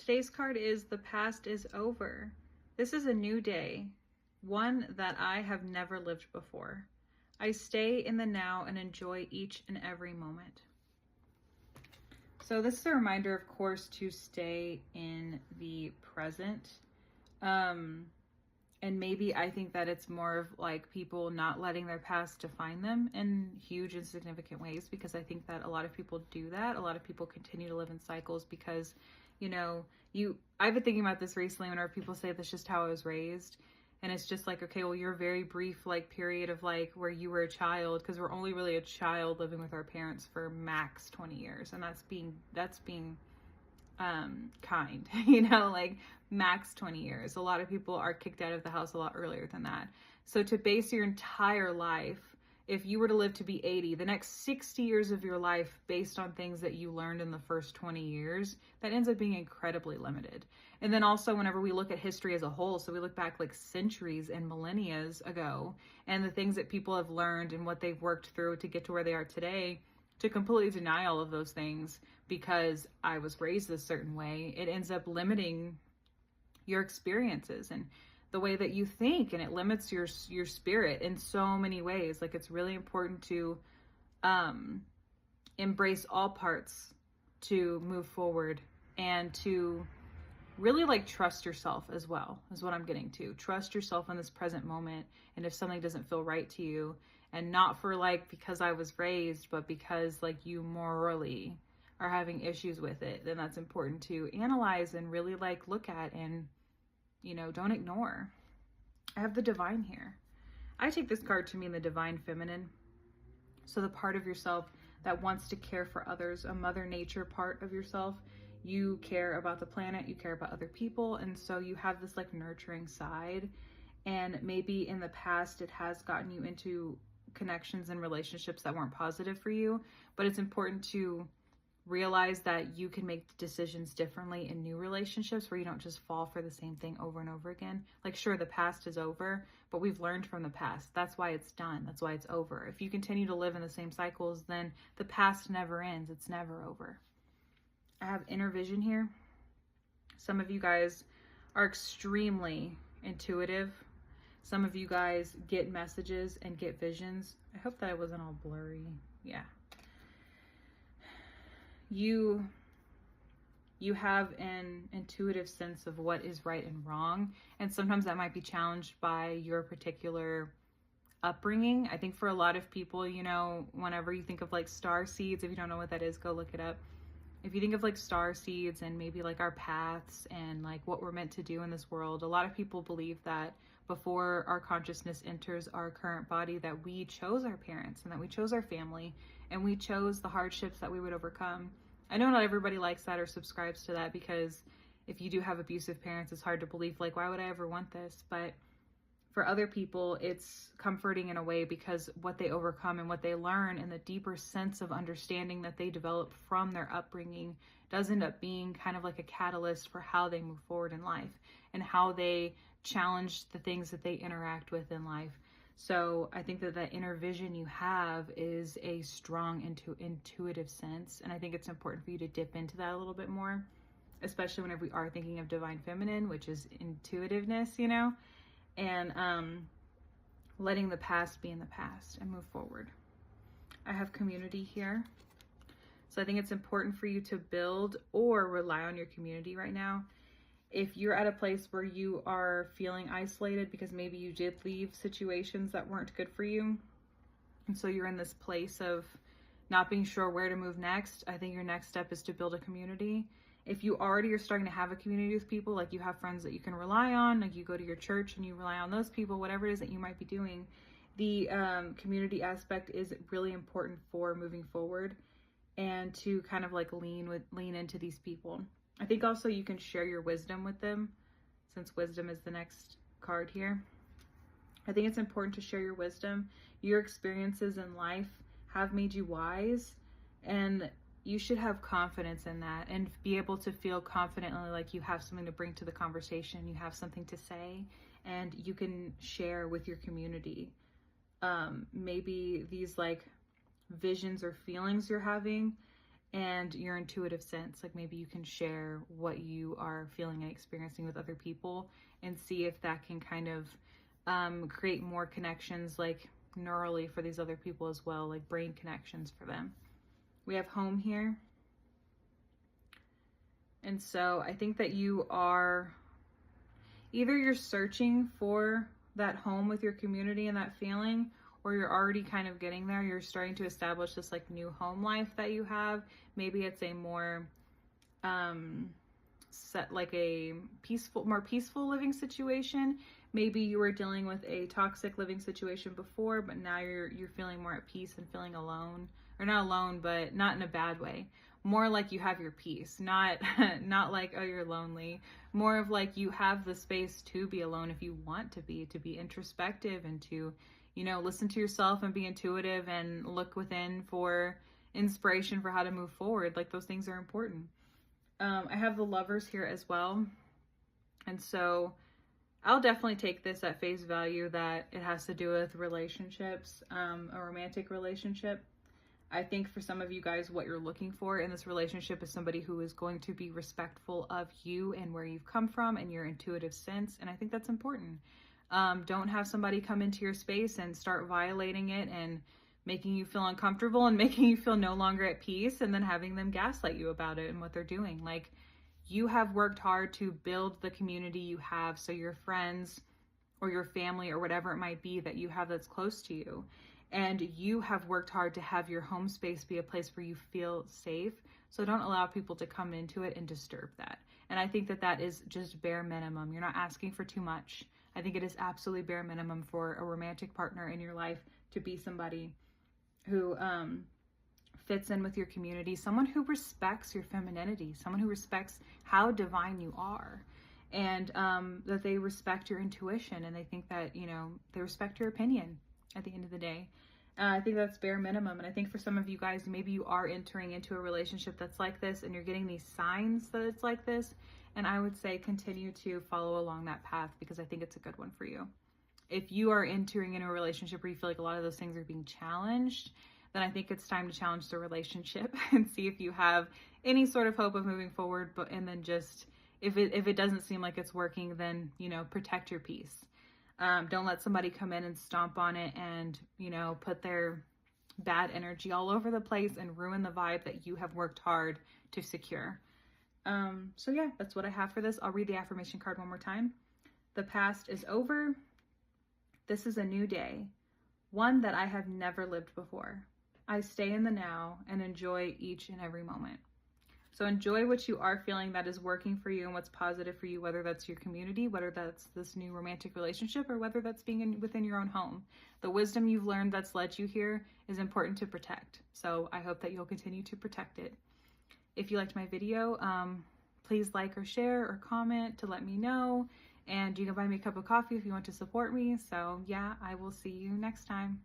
Today's card is the past is over. This is a new day, one that I have never lived before. I stay in the now and enjoy each and every moment. So this is a reminder, of course, to stay in the present. And maybe I think that it's more of like people not letting their past define them in huge and significant ways, because I think that a lot of people do that. A lot of people continue to live in cycles because, you know, I've been thinking about this recently whenever people say that's just how I was raised. And it's just like, okay, well, your very brief like period of like where you were a child, because we're only really a child living with our parents for max 20 years. And that's being kind, you know, like max 20 years. A lot of people are kicked out of the house a lot earlier than that. So to base your entire life, if you were to live to be 80, the next 60 years of your life based on things that you learned in the first 20 years, that ends up being incredibly limited. And then also whenever we look at history as a whole, so we look back like centuries and millennia ago, and the things that people have learned and what they've worked through to get to where they are today, to completely deny all of those things because I was raised a certain way, it ends up limiting your experiences and the way that you think, and it limits your spirit in so many ways. Like, it's really important to embrace all parts to move forward, and to really like trust yourself as well, is what I'm getting to. Trust yourself in this present moment. And if something doesn't feel right to you, and not for like because I was raised, but because like you morally are having issues with it, then that's important to analyze and really like look at, and, you know, don't ignore. I have the divine here. I take this card to mean the divine feminine. So the part of yourself that wants to care for others, a mother nature part of yourself. You care about the planet, you care about other people, and so you have this like nurturing side. And maybe in the past it has gotten you into connections and relationships that weren't positive for you, but it's important to realize that you can make decisions differently in new relationships where you don't just fall for the same thing over and over again. Like, sure, the past is over, but we've learned from the past. That's why it's done. That's why it's over. If you continue to live in the same cycles, then the past never ends. It's never over. I have inner vision here. Some of you guys are extremely intuitive. Some of you guys get messages and get visions. I hope that I wasn't all blurry. Yeah. You have an intuitive sense of what is right and wrong. And sometimes that might be challenged by your particular upbringing. I think for a lot of people, you know, whenever you think of like star seeds, if you don't know what that is, go look it up. If you think of like star seeds and maybe like our paths and like what we're meant to do in this world, a lot of people believe that before our consciousness enters our current body, that we chose our parents and that we chose our family and we chose the hardships that we would overcome. I know not everybody likes that or subscribes to that, because if you do have abusive parents, it's hard to believe, like, why would I ever want this? But for other people, it's comforting in a way, because what they overcome and what they learn and the deeper sense of understanding that they develop from their upbringing does end up being kind of like a catalyst for how they move forward in life and how they challenge the things that they interact with in life. So I think that inner vision you have is a strong intuitive sense. And I think it's important for you to dip into that a little bit more, especially whenever we are thinking of divine feminine, which is intuitiveness, you know, and letting the past be in the past and move forward. I have community here. So I think it's important for you to build or rely on your community right now. If you're at a place where you are feeling isolated because maybe you did leave situations that weren't good for you, and so you're in this place of not being sure where to move next, I think your next step is to build a community. If you already are starting to have a community with people, like you have friends that you can rely on, like you go to your church and you rely on those people, whatever it is that you might be doing, the community aspect is really important for moving forward and to kind of like lean into these people. I think also you can share your wisdom with them, since wisdom is the next card here. I think it's important to share your wisdom. Your experiences in life have made you wise, and you should have confidence in that and be able to feel confidently like you have something to bring to the conversation, you have something to say, and you can share with your community. Maybe these like visions or feelings you're having, and your intuitive sense. Like maybe you can share what you are feeling and experiencing with other people and see if that can kind of create more connections, like neurally for these other people as well, like brain connections for them. We have home here. And so I think that you are, either you're searching for that home with your community and that feeling, or you're already kind of getting there. You're starting to establish this like new home life that you have. Maybe it's a more set, like a more peaceful living situation. Maybe you were dealing with a toxic living situation before, but now you're feeling more at peace and feeling alone, or not alone, but not in a bad way. More like you have your peace, not like, oh, you're lonely. More of like you have the space to be alone if you want to be introspective and to, listen to yourself and be intuitive and look within for inspiration for how to move forward. Like those things are important. I have the Lovers here as well. And so I'll definitely take this at face value that it has to do with relationships, a romantic relationship. I think for some of you guys, what you're looking for in this relationship is somebody who is going to be respectful of you and where you've come from and your intuitive sense. And I think that's important. Don't have somebody come into your space and start violating it and making you feel uncomfortable and making you feel no longer at peace, and then having them gaslight you about it and what they're doing. Like, you have worked hard to build the community you have, so your friends or your family or whatever it might be that you have that's close to you, and you have worked hard to have your home space be a place where you feel safe. So don't allow people to come into it and disturb that. And I think that that is just bare minimum. You're not asking for too much. I think it is absolutely bare minimum for a romantic partner in your life to be somebody who fits in with your community, someone who respects your femininity, someone who respects how divine you are, and that they respect your intuition, and they think that, they respect your opinion at the end of the day. I think that's bare minimum. And I think for some of you guys, maybe you are entering into a relationship that's like this and you're getting these signs that it's like this. And I would say continue to follow along that path, because I think it's a good one for you. If you are entering into a relationship where you feel like a lot of those things are being challenged, then I think it's time to challenge the relationship and see if you have any sort of hope of moving forward. And then just, if it doesn't seem like it's working, then, protect your peace. Don't let somebody come in and stomp on it and, put their bad energy all over the place and ruin the vibe that you have worked hard to secure. So yeah, that's what I have for this. I'll read the affirmation card one more time. The past is over. This is a new day, one that I have never lived before. I stay in the now and enjoy each and every moment. So enjoy what you are feeling that is working for you and what's positive for you, whether that's your community, whether that's this new romantic relationship, or whether that's being within your own home. The wisdom you've learned that's led you here is important to protect. So I hope that you'll continue to protect it. If you liked my video, please like or share or comment to let me know. And you can buy me a cup of coffee if you want to support me. So yeah, I will see you next time.